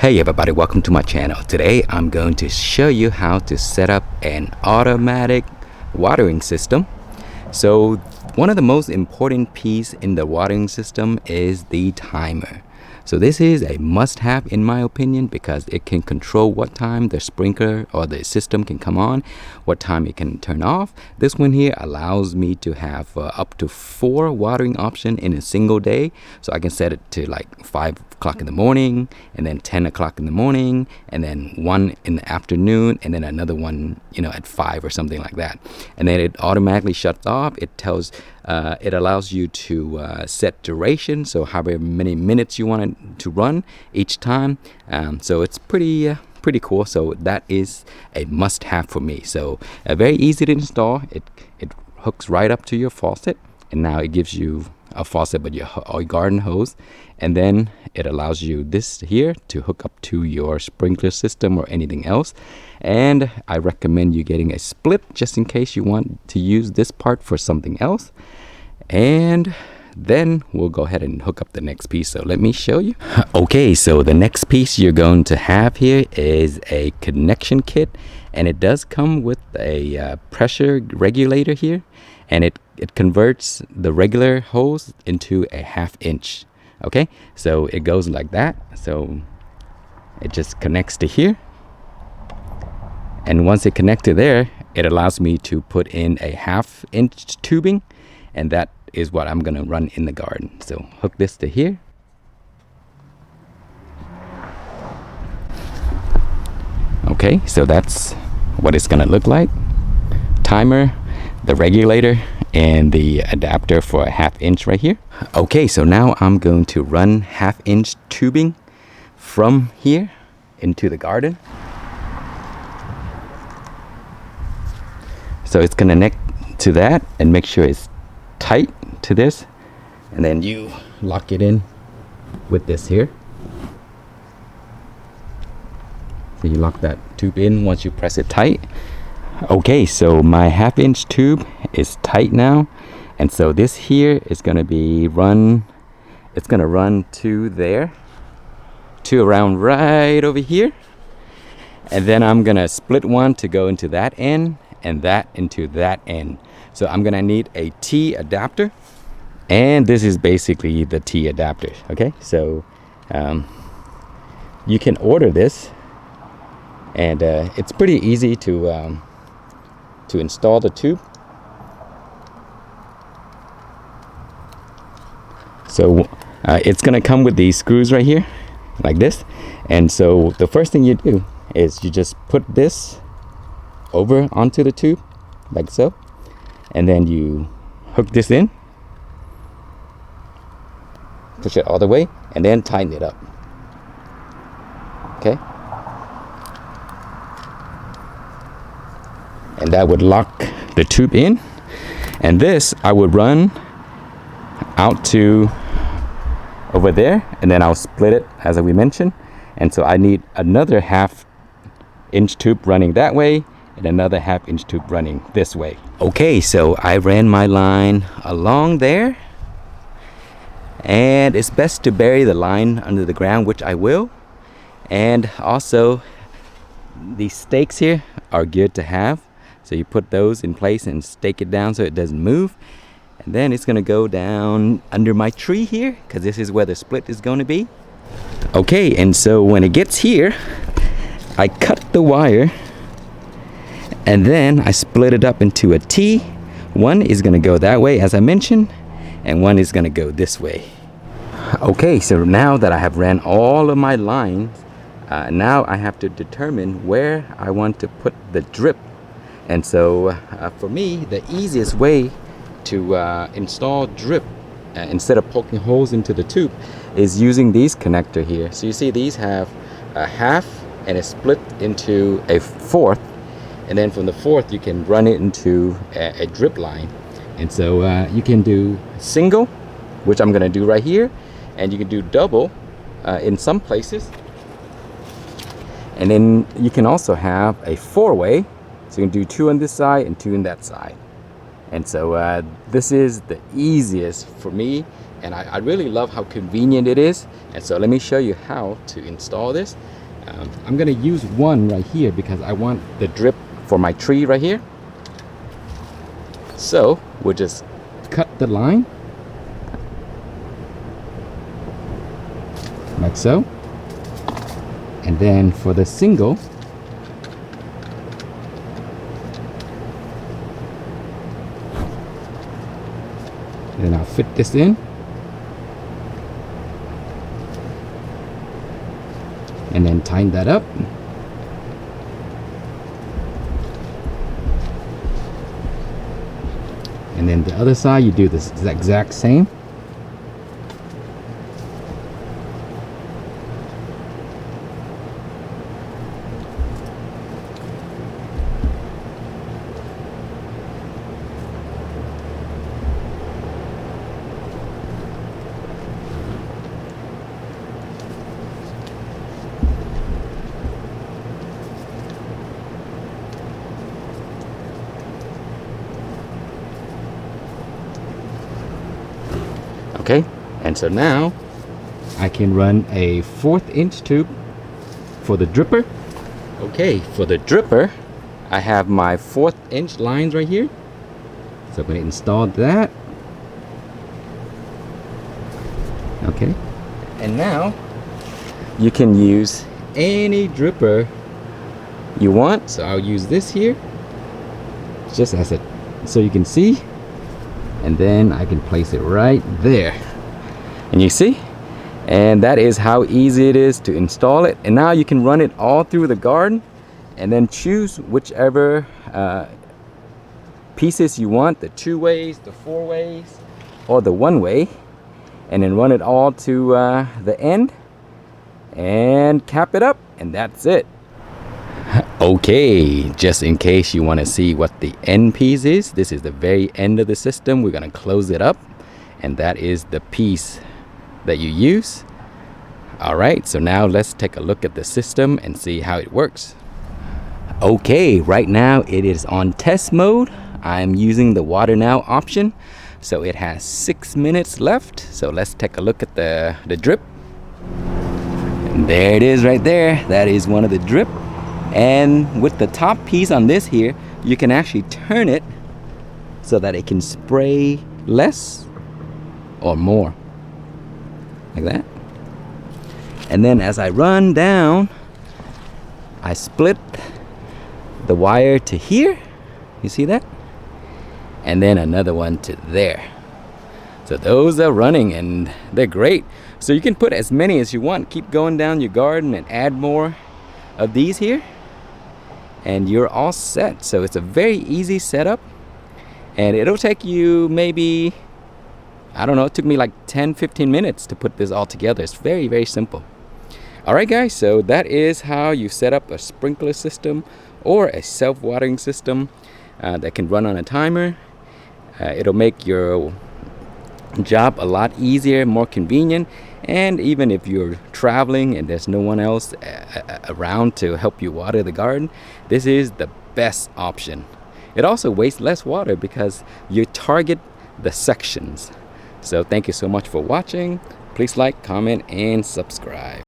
Hey everybody, welcome to my channel. Today I'm going to show you how to set up an automatic watering system. So one of the most important piece in the watering system is the timer. So this is a must-have in my opinion because it can control what time the sprinkler or the system can come on, what time it can turn off. This one here allows me to have up to 4 watering options in a single day. So I can set it to like 5 o'clock in the morning, and then 10 o'clock in the morning, and then 1 in the afternoon, and then another one, at 5 or something like that. And then it automatically shuts off. It tells it allows you to set duration, so however many minutes you want it to run each time. So it's pretty cool. So that is a must-have for me. So very easy to install. It hooks right up to your faucet, and now it gives you a faucet but your garden hose, and then it allows you this here to hook up to your sprinkler system or anything else. And I recommend you getting a split just in case you want to use this part for something else. And then we'll go ahead and hook up the next piece. So let me show you. Okay, so the next piece you're going to have here is a connection kit, and it does come with a pressure regulator here, and it converts the regular hose into a 1/2 inch. Okay, so it goes like that. So it just connects to here, and once it connects to there, it allows me to put in a 1/2 inch tubing, and that is what I'm gonna run in the garden. So hook this to here. Okay, so that's what it's gonna look like. Timer, the regulator, and the adapter for a 1/2 inch right here. Okay, so now I'm going to run 1/2 inch tubing from here into the garden. So it's gonna connect to that and make sure it's tight to this, and then you lock it in with this here. So you lock that tube in once you press it tight. Okay, so my 1/2 inch tube is tight now, and so this here is going to be it's going to run to there, to around right over here, and then I'm going to split one to go into that end and that into that end. So I'm going to need a T adapter, and this is basically the T adapter. Okay, so you can order this, and it's pretty easy to install the tube. So it's gonna come with these screws right here like this, and so the first thing you do is you just put this over onto the tube like so, and then you hook this in, push it all the way, and then tighten it up. Okay, and that would lock the tube in, and this I would run out to over there, and then I'll split it as we mentioned, and so I need another 1/2 inch tube running that way and another 1/2 inch tube running this way. Okay, so I ran my line along there, and it's best to bury the line under the ground, which I will. And also these stakes here are good to have, so you put those in place and stake it down so it doesn't move. And then it's going to go down under my tree here, because this is where the split is going to be. Okay, and so when it gets here, I cut the wire, and then I split it up into a T. One is going to go that way, as I mentioned, and one is going to go this way. Okay, so now that I have ran all of my lines, now I have to determine where I want to put the drip. And so for me, the easiest way to install drip instead of poking holes into the tube is using these connector here. So you see these have a 1/2 and it's split into a 1/4, and then from the 1/4 you can run it into a drip line. And so you can do single, which I'm gonna do right here, and you can do double in some places, and then you can also have a 4-way, so you can do 2 on this side and 2 on that side. And so this is the easiest for me, and I really love how convenient it is. And so let me show you how to install this. I'm gonna use one right here because I want the drip for my tree right here. So we'll just cut the line like so, and then for the single, then I'll fit this in, and then tighten that up. And then the other side, you do this exact same. Okay, and so now I can run a 1/4 inch tube for the dripper. Okay, for the dripper, I have my 1/4 inch lines right here. So I'm going to install that. Okay, and now you can use any dripper you want. So I'll use this here, just as a, so you can see. And then I can place it right there, and you see, and that is how easy it is to install it. And now you can run it all through the garden, and then choose whichever pieces you want, the 2 ways, the 4 ways, or the 1 way, and then run it all to the end and cap it up, and that's it. Okay, just in case you want to see what the end piece is, this is the very end of the system. We're going to close it up, and that is the piece that you use. All right, so now let's take a look at the system and see how it works. Okay, right now it is on test mode. I'm using the water now option, so it has 6 minutes left. So let's take a look at the drip. And there it is right there. That is one of the drip. And with the top piece on this here, you can actually turn it so that it can spray less or more, like that. And then as I run down, I split the wire to here. You see that? And then another one to there. So those are running, and they're great. So you can put as many as you want. Keep going down your garden and add more of these here, and you're all set. So it's a very easy setup, and it'll take you maybe, I don't know, it took me like 10-15 minutes to put this all together. It's very, very simple. All right guys, so that is how you set up a sprinkler system or a self-watering system that can run on a timer. It'll make your job a lot easier, more convenient. And even if you're traveling and there's no one else around to help you water the garden, this is the best option. It also wastes less water because you target the sections. So thank you so much for watching. Please like, comment, and subscribe.